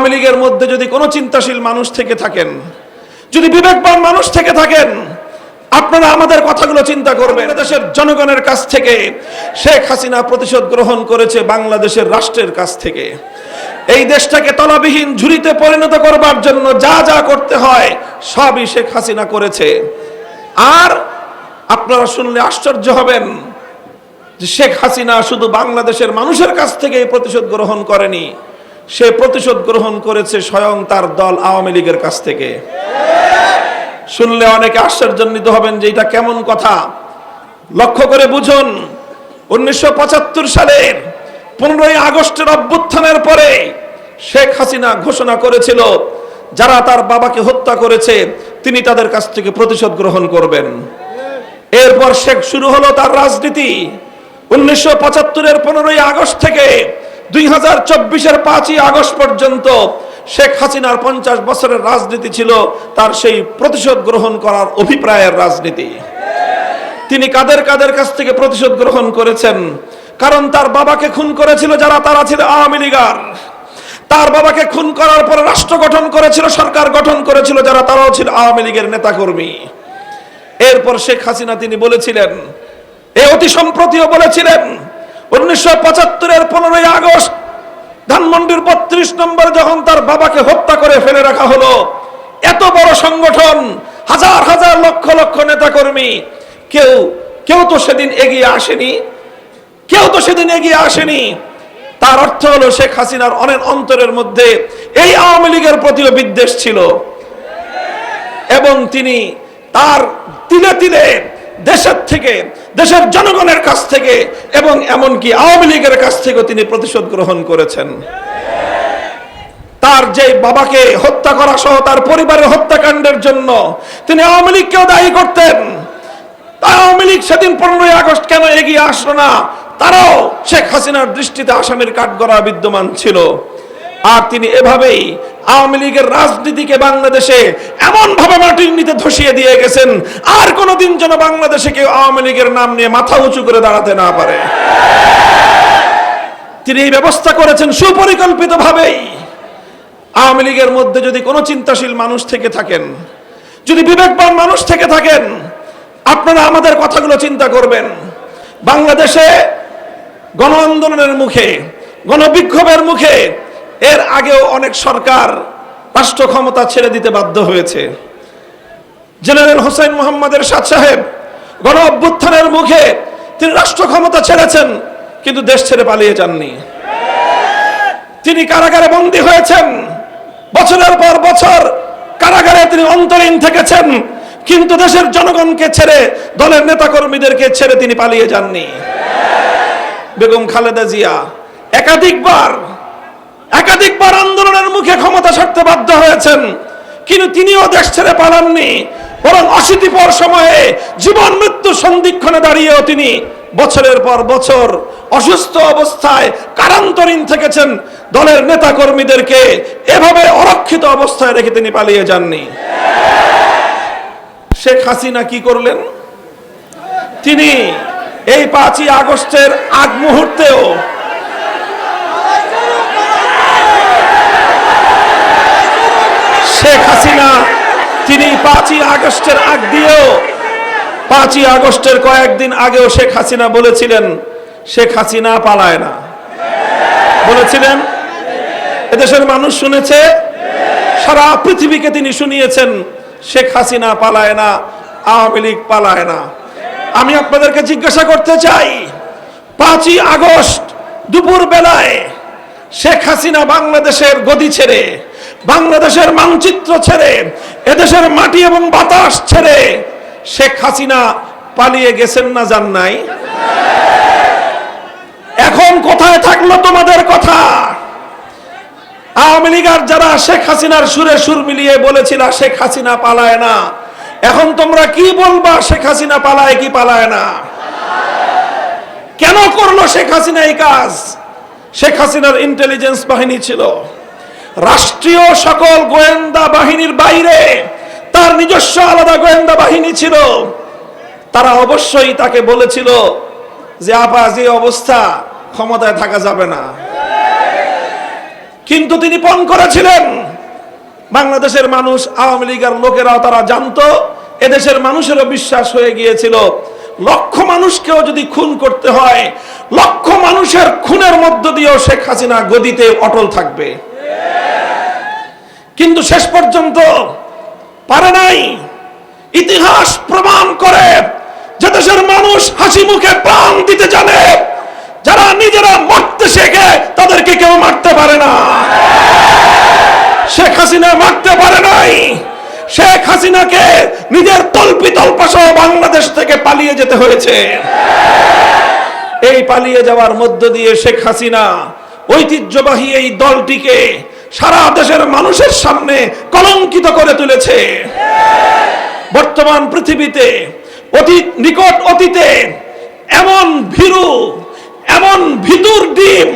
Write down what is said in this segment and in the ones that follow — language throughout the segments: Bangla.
আওয়ামী লীগের মধ্যে যদি কোনো চিন্তাশীল মানুষ থেকে থাকেন, যদি বিবেকবান মানুষ থেকে থাকেন, আপনারা আমাদের কথাগুলো চিন্তা করবেন। দেশের জনগণের কাছ থেকে শেখ হাসিনা প্রতিশোধ গ্রহণ করেছে বাংলাদেশের রাষ্ট্রের কাছ থেকে। এই দেশটাকে তলাবিহীন ঝুড়িতে পরিণত করবার জন্য যা যা করতে হয় সবই শেখ হাসিনা করেছে। আর আপনারা শুনলে আশ্চর্য হবেন যে শেখ হাসিনা শুধু বাংলাদেশের মানুষের কাছ থেকে এই প্রতিশোধ গ্রহণ করেনি, সে প্রতিশোধ গ্রহণ করেছে স্বয়ং তার দল আওয়ামী লীগের কাছ থেকে। শুনলে অনেকে আশ্চর্যান্বিত হবেন যে এটা কেমন কথা। লক্ষ্য করে বুঝুন, 1975 সালের 15ই আগস্টের অভ্যুত্থানের পরে শেখ হাসিনা ঘোষণা করেছিল যারা তার বাবাকে হত্যা করেছে তিনি তাদের কাছ থেকে প্রতিশোধ গ্রহণ করবেন। এরপর শেখ শুরু হলো তার রাজনীতি। 1975-এর 15ই আগস্ট থেকে 2024-এর 5ই আগস্ট পর্যন্ত শেখ হাসিনার 50 বছরের রাজনীতি ছিল তার সেই প্রতিশোধ গ্রহণ করার অভিপ্রায়ের রাজনীতি। তিনি কাদের কাদের কাছ থেকে প্রতিশোধ গ্রহণ করেছেন? কারণ তার বাবাকে খুন করেছিল যারা, তারা ছিল আওয়ামী লীগার। তার বাবাকে খুন করার পরে রাষ্ট্র গঠন করেছিল, সরকার গঠন করেছিল যারা, তারাও ছিল আওয়ামী লীগের নেতাকর্মী। এরপর শেখ হাসিনা তিনি বলেছিলেন, অতি সম্প্রতিও বলেছিলেন, 1975-এর 15ই আগস্ট ধানমন্ডির 32 নম্বর যখন তার বাবাকে হত্যা করে ফেলে রাখা হলো, এত বড় সংগঠন, হাজার হাজার লক্ষ লক্ষ নেতাকর্মী, কেউ তো সেদিন এগিয়ে আসেনি, কেউ তো সেদিন এগিয়ে আসেনি। তার অর্থ হলো শেখ হাসিনার অনেক অন্তরের মধ্যে এই আওয়ামী লীগের প্রতিও বিদ্বেষ ছিল এবং তিনি তার তিলে তিলে দেশের থেকে, দেশের জনগণের কাছ থেকে এবং এমনকি আওয়ামী লীগের কাছ থেকেও তিনি প্রতিশোধ গ্রহণ করেছেন। তার যে বাবাকে হত্যা করা সহ তার পরিবারের হত্যাকাণ্ডের জন্য তিনি আওয়ামী লীগকেও দায়ী করতেন। আওয়ামী লীগ সেদিন 15ই আগস্ট কেন এগিয়ে আসলো না? তারাও শেখ হাসিনার দৃষ্টিতে আসামির কাঠগড়া বিদ্যমান ছিল। আর তিনি এভাবেই আওয়ামী লীগের রাজনীতিকে বাংলাদেশে এমন ভাবে মাটির নিচে ধসিয়ে দিয়ে গেছেন, আর কোনোদিন যেন বাংলাদেশে কেউ আওয়ামী লীগের নাম নিয়ে মাথা উঁচু করে দাঁড়াতে না পারে। তিনি এই ব্যবস্থা করেছেন সুপরিকল্পিত ভাবেই। আওয়ামী লীগের মধ্যে যদি কোনো চিন্তাশীল মানুষ থেকে থাকেন, যদি বিবেকবান মানুষ থেকে থাকেন, আপনারা আমাদের কথাগুলো চিন্তা করবেন। বাংলাদেশে গণ আন্দোলনের মুখে, গণবিক্ষোভের মুখে এর আগেও অনেক সরকার রাষ্ট্র ক্ষমতা ছেড়ে দিতে বাধ্য হয়েছে। জেনারেল হোসেন মোহাম্মদ এরশাদ সাহেব গণ অভ্যুত্থানের মুখে তিনি রাষ্ট্র ক্ষমতা ছেড়েছেন, কিন্তু দেশ ছেড়ে পালিয়ে যাননি। তিনি কারাগারে বন্দী হয়েছেন, বছরের পর বছর কারাগারে তিনি অন্তরীণ থেকেছেন, কিন্তু দেশের জনগণকে ছেড়ে, দলের নেতাকর্মীদেরকে ছেড়ে তিনি পালিয়ে যাননি। বেগম খালেদা জিয়া একাধিকবার আন্দোলনের মুখে ক্ষমতা ছাড়তে বাধ্য হয়েছেন, কিন্তু তিনিও দেশ ছেড়ে পালাননি, বরং অশীতিপর সময়ে জীবন মৃত্যু সন্ধিক্ষণে দাঁড়িয়েও তিনি বছরের পর বছর অসুস্থ অবস্থায় কারান্তরীণ থেকেছেন। দলের নেতাকর্মীদেরকে এভাবে অরক্ষিত অবস্থায় রেখে তিনি পালিয়ে যাননি। শেখ হাসিনা কি করলেন? তিনি এই 5ই আগস্টের আগ মুহূর্তেও শেখ হাসিনা তিনি 5ই আগস্টের আগ দিয়েও 5ই আগস্টের কয়েকদিন আগেও শেখ হাসিনা বলেছিলেন শেখ হাসিনা পালায় না। বলেছিলেন, এদেশের মানুষ শুনেছে, সারা পৃথিবীকে তিনি শুনিয়েছেন শেখ হাসিনা পালায় না, আওয়ামী লীগ পালায় না। আমি আপনাদেরকে জিজ্ঞাসা করতে চাই, 5ই আগস্ট দুপুর বেলায় শেখ হাসিনা বাংলাদেশের গদি ছেড়ে, বাংলাদেশের মানচিত্র ছেড়ে, এদেশের মাটি এবং বাতাস ছেড়ে শেখ হাসিনা পালিয়ে গেছেন না যান নাই? এখন কোথায় থাকলো তোমাদের কথা? আওয়ামী লীগার যারা শেখ হাসিনার সুরে সুর মিলিয়ে বলেছিল শেখ হাসিনা পালায় না, এখন তোমরা কি বলবা শেখ হাসিনা পালায় কি পালায় না? কেন করলো শেখ হাসিনা এই কাজ? শেখ হাসিনার ইন্টেলিজেন্স বাহিনী ছিল, রাষ্ট্রীয় সকল গোয়েন্দা বাহিনীর বাইরে তার নিজস্ব আলাদা গোয়েন্দা বাহিনী ছিল। তারা অবশ্যই তাকে বলেছিল যে আপা যে অবস্থা ক্ষমতায় থাকা যাবে না। কিন্তু তিনি পণ করেছিলেন বাংলাদেশের মানুষ, আওয়ামী লীগের লোকেরাও তারা জানতো, এদেশের মানুষেরও বিশ্বাস হয়ে গিয়েছিল লক্ষ মানুষকেও যদি খুন করতে হয়, লক্ষ মানুষের খুনের মধ্য দিয়েও শেখ হাসিনা গদিতে অটল থাকবে। কিন্তু শেষ পর্যন্ত পারে নাই। ইতিহাস প্রমাণ করে যে দেশের মানুষ হাসি মুখে প্রাণ দিতে জানে, যারা নিজেরা মরতে শেখে তাদেরকে কেউ মারতে পারে না। শেখ হাসিনা মারতে পারে নাই। শেখ হাসিনাকে নিজের তল্পিতল্পা সহ বাংলাদেশ থেকে পালিয়ে যেতে হয়েছে। এই পালিয়ে যাওয়ার মধ্য দিয়ে শেখ হাসিনা ঐতিহ্যবাহী এই দলটিকে সারা দেশের মানুষের সামনে কলঙ্কিত করে তুলেছে। বর্তমান পৃথিবীতে নিকট অতীতে এমন ভীরু, এমন ভিতুর ডিম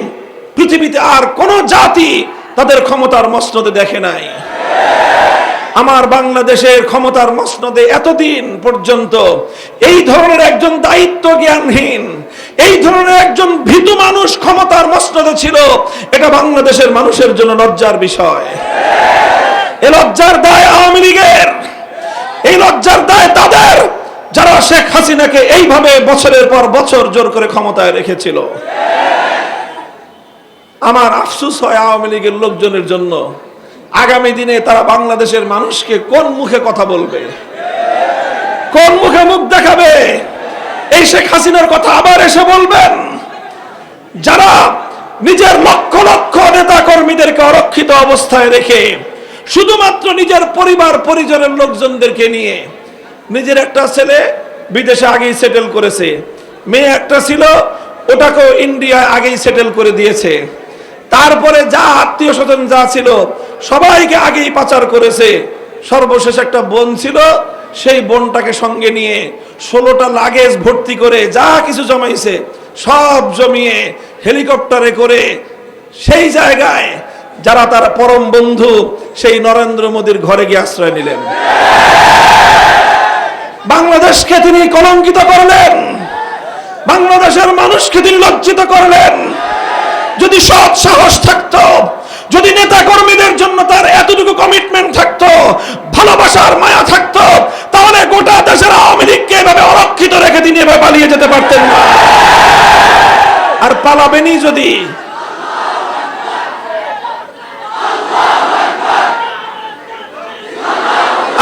পৃথিবীতে আর কোন জাতি তাদের ক্ষমতার মসনদে দেখে নাই। আমার বাংলাদেশের ক্ষমতার মসনদে এতদিন পর্যন্ত এই ধরনের একজন দায়িত্ব জ্ঞানহীন, এই ধরনের একজন ভীতু মানুষ ক্ষমতার মসনদে ছিল, এটা বাংলাদেশের মানুষের জন্য লজ্জার বিষয়। এই লজ্জার দায় আওয়ামী লীগের, এই লজ্জার দায় তাদের যারা শেখ হাসিনাকে এইভাবে বছরের পর বছর জোর করে ক্ষমতায় রেখেছিল। আমার আফসোস হয় আওয়ামী লীগের লোকজনের জন্য। আগামী দিনে তারা বাংলাদেশের মানুষকে কোন মুখে কথা বলবে, কোন মুখে মুখ দেখাবে? এই শেখ হাসিনার কথা আবার এসে বলবেন? যারা নিজের লক্ষ লক্ষ নেতা কর্মীদেরকে অরক্ষিত অবস্থায় রেখে শুধুমাত্র নিজের পরিবার পরিজনের লোকজনদেরকে নিয়ে, নিজের একটা ছেলে বিদেশে আগেই সেটেল করেছে, মেয়ে একটা ছিল ওটাকেও ইন্ডিয়ায় আগেই সেটেল করে দিয়েছে, তারপরে যা আত্মীয় স্বজন যা ছিল সবাইকে আগেই পাচার করেছে, সর্বশেষ একটা বোন ছিল সেই বোনটাকে সঙ্গে নিয়ে 16টা লাগেজ ভর্তি করে যা কিছু জমাইছে সব জমিয়ে হেলিকপ্টারে করে সেই জায়গায় যারা তার পরম বন্ধু সেই নরেন্দ্র মোদীর ঘরে গিয়ে আশ্রয় নিলেন। বাংলাদেশকে তিনি কলঙ্কিত করলেন, বাংলাদেশের মানুষকে তিনি লজ্জিত করলেন। যদি সৎ সাহস থাকতো, যদি নেতা কর্মীদের জন্য তার এতটুকু কমিটমেন্ট থাকতো, ভালোবাসার মায়া থাকতো, তাহলে গোটা দেশের আওয়ামী লীগকে এভাবে অরক্ষিত রেখে তিনি এভাবে পালিয়ে যেতে পারতেন না। আর পালাবেনই যদি,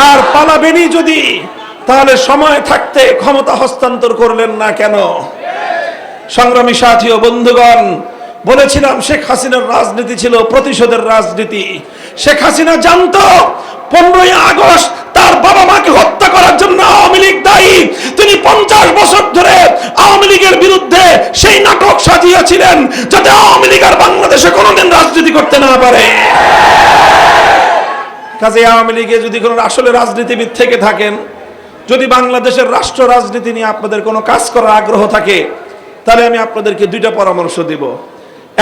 আর পালাবেনই যদি, তাহলে সময় থাকতে ক্ষমতা হস্তান্তর করলেন না কেন? সংগ্রামী সাথী ও বন্ধুগণ, বলেছিলাম শেখ হাসিনার রাজনীতি ছিল প্রতিশোধের রাজনীতি। শেখ হাসিনা জানতো 15ই আগস্ট তার বাবা মাকে হত্যা করার জন্য আওয়ামী লীগ দায়ী। তিনি 50 বছর ধরে আওয়ামী লীগের বিরুদ্ধে সেই নাটক সাজিয়েছিলেন যাতে আওয়ামী লীগ আর বাংলাদেশে কোনোদিন রাজনীতি করতে না পারে। কাজে আওয়ামী লীগে যদি কোনো আসলে রাজনীতিবিদ থেকে থাকেন, যদি বাংলাদেশের রাষ্ট্র রাজনীতি নিয়ে আপনাদের কোনো কাজ করার আগ্রহ থাকে, তাহলে আমি আপনাদেরকে 2টা পরামর্শ দিব।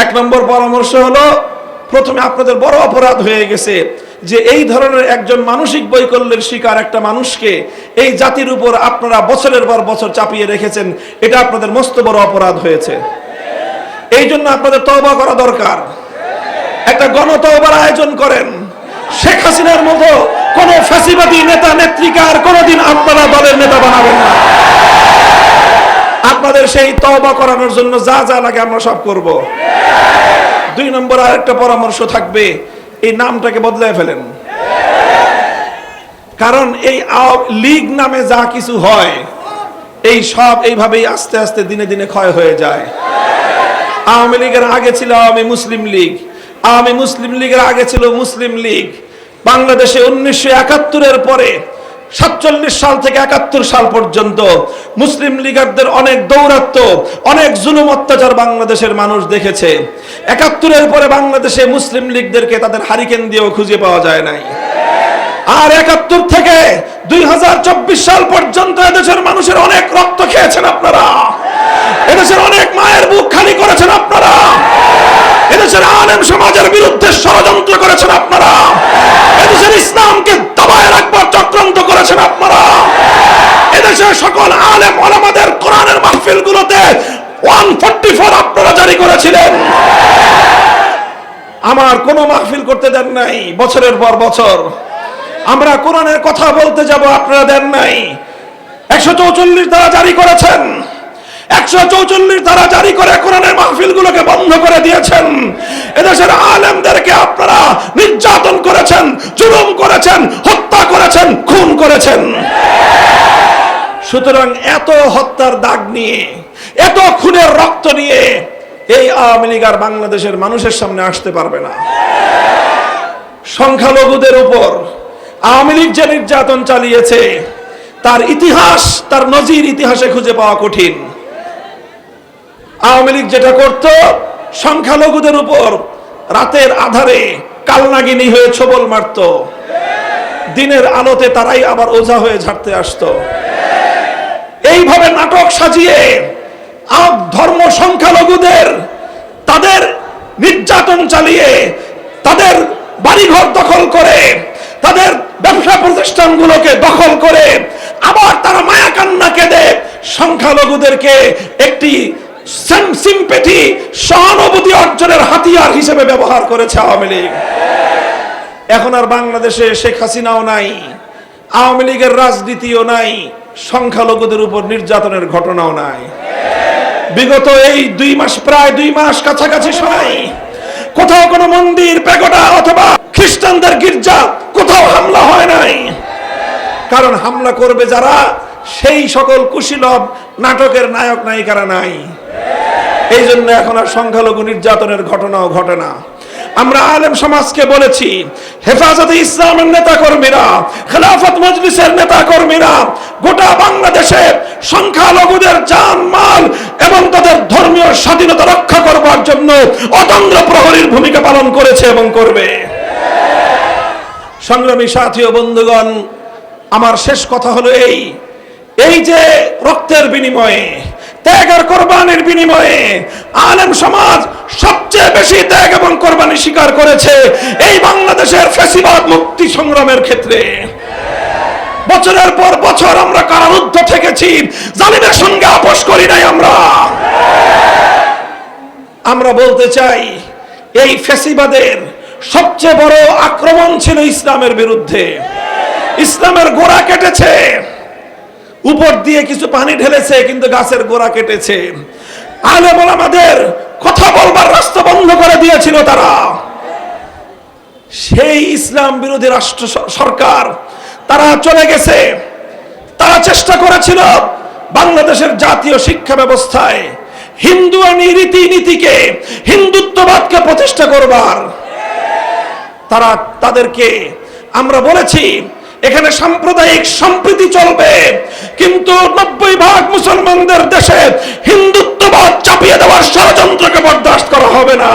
1 নম্বর পরামর্শ হলো, প্রথমে আপনাদের বড় অপরাধ হয়ে গেছে যে এই ধরনের একজন মানসিক বৈকল্যের শিকার একটা মানুষকে এই জাতির উপর আপনারা বছরের পর বছর চাপিয়ে রেখেছেন। এটা আপনাদের মস্ত বড় অপরাধ হয়েছে। এই জন্য আপনাদের তওবা করা দরকার। একটা গণতওবার আয়োজন করেন। শেখ হাসিনার মতো কোন ফ্যাসিবাদী নেতা নেত্রীকে আর কোনোদিন আপনারা দলের নেতা বানাবেন না। আপনাদের সেই তওবা করানোর জন্য যা যা লাগে আমরা সব করব। 2 নম্বর আরেকটা পরামর্শ থাকবে, এই নামটাকে বদলায় ফেলেন। কারণ এই লীগ নামে যা কিছু হয় এই সব এইভাবেই আস্তে আস্তে দিনে দিনে ক্ষয় হয়ে যায়। আওয়ামী লীগের আগে ছিল আওয়ামী মুসলিম লীগ, আওয়ামী মুসলিম লীগের আগে ছিল মুসলিম লীগ। বাংলাদেশে 1971-এর পরে 47 সাল থেকে 71 সাল পর্যন্ত মুসলিম লীগারদের অনেক দৌরাত্ম, অনেক জুলুম অত্যাচার বাংলাদেশের মানুষ দেখেছে। 71-এর পরে বাংলাদেশে মুসলিম লীগদেরকে তাদের হারিকেন দিয়েও খুঁজে পাওয়া যায় নাই। আর 71 থেকে 2024 সাল পর্যন্ত এদেশের মানুষের অনেক রক্ত খেয়েছেন আপনারা, এদেশের অনেক মায়ের বুক খালি করেছেন আপনারা, এদেশের আলেম সমাজের বিরুদ্ধে ষড়যন্ত্র করেছেন আপনারা, এদেশের ইসলামকে দবায় রাখবার চক্রান্ত করেছেন আপনারা, এদেশের সকল আলেম ওলামাদের কোরআনের মাহফিলগুলোতে 144 আপনারা জারি করেছিলেন। আমার কোনো মাহফিল করতে দেন নাই বছরের পর বছর। আমরা কোরআনের কথা বলতে যাব, আপনারা দেন নাই। 144 ধারা জারি করেছেন, 144 ধারা জারি করে কোরআনের মাহফিলগুলোকে বন্ধ করে দিয়েছেন। এদেশের আলেমদেরকে আপনারা নির্যাতন করেছেন, জুলুম করেছেন, হত্যা করেছেন, খুন করেছেন। সুতরাং এত হত্যার দাগ নিয়ে, এত খুনের রক্ত নিয়ে এই আওয়ামী লীগ আর বাংলাদেশের মানুষের সামনে আসতে পারবে না। সংখ্যালঘুদের উপর আওয়ামী লীগ যে নির্যাতন চালিয়েছে তার ইতিহাস, তার নজির ইতিহাসে খুঁজে পাওয়া কঠিন। আওয়ামী লীগ যেটা করত, সংখ্যালঘুদের উপর রাতের আধারে কালনাগিনী হয়ে ছোবল মারত, দিনের আলোতে তারাই আবার ওঝা হয়ে ঝাড়তে আসতো। এইভাবে নাটক সাজিয়ে ধর্ম সংখ্যালঘুদের তাদের নির্যাতন চালিয়ে, তাদের বাড়িঘর দখল করে, তাদের ব্যবসা প্রতিষ্ঠানগুলোকে দখল করে, আবার তারা মায়া কান্না কেঁদে সংখ্যালঘুদেরকে একটি সিম্পেথি, সহানুভূতি অর্জনের হাতিয়ার হিসেবে ব্যবহার করেছে আওয়ামী লীগ। এখন আর বাংলাদেশে শেখ হাসিনাও নাই, আওয়ামী লীগের রাজনীতিও নাই, সংখ্যালঘুদের উপর নির্যাতনের ঘটনাও নাই। বিগত এই 2 মাস, প্রায় 2 মাস কাছাকাছি সময় কোথাও কোনো মন্দির, প্যাগোডা অথবা খ্রিস্টানদের গির্জা কোথাও হামলা হয় নাই। কারণ হামলা করবে যারা, সেই সকল কুশীলব নাটকের নায়ক নায়িকারা নাই। এই জন্য এখন আর সংখ্যালঘু নির্যাতনের ঘটনাও ঘটে না। আমরা আলেম সমাজকে বলেছি, হেফাজতে ইসলামের নেতা কর্মীরা, খেলাফত মজলিসের নেতা কর্মীরা গোটা বাংলাদেশে সংখ্যালঘুদের জান মাল এবং তাদের ধর্মীয় স্বাধীনতা রক্ষা করবার জন্য অতন্দ্র প্রহরীর ভূমিকা পালন করেছে এবং করবে। সংগ্রামী সাথী ও বন্ধুগণ, আমার শেষ কথা হলো এই যে রক্তের বিনিময়ে, ত্যাগ আর কোরবানির বিনিময়ে আলেম সমাজ সবচেয়ে বেশি ত্যাগ এবং কোরবানি স্বীকার করেছে এই বাংলাদেশের ফ্যাসিবাদ মুক্তি সংগ্রামের ক্ষেত্রে। বছরের পর বছর আমরা কারারুদ্ধ থেকেছি, জালিমের সঙ্গে আপোষ করি নাই। আমরা বলতে চাই, এই ফ্যাসিবাদের সবচেয়ে বড় আক্রমণ ছিল ইসলামের বিরুদ্ধে। ইসলামের গোড়া কেটেছে, উপর দিয়ে কিছু পানি ঢেলেছে, কিন্তু গাছের গোড়া কেটেছে। আলেম ওলামাদের কথা বলবার রাস্তা বন্ধ করে দিয়েছিল তারা। সেই ইসলাম বিরোধী রাষ্ট্র সরকার তারা চলে গেছে। তারা চেষ্টা করেছিল বাংলাদেশের জাতীয় শিক্ষা ব্যবস্থায় হিন্দুয়ানি রীতিনীতিকে, হিন্দুত্ববাদকে প্রতিষ্ঠা করবার। তাদেরকে আমরা বলেছি এখানে সাম্প্রদায়িক সম্প্রীতি চলবে, কিন্তু 90% মুসলমানদের দেশে হিন্দুত্ববাদ চাপিয়ে দেওয়ার ষড়যন্ত্রকে বরদাস্ত করা হবে না।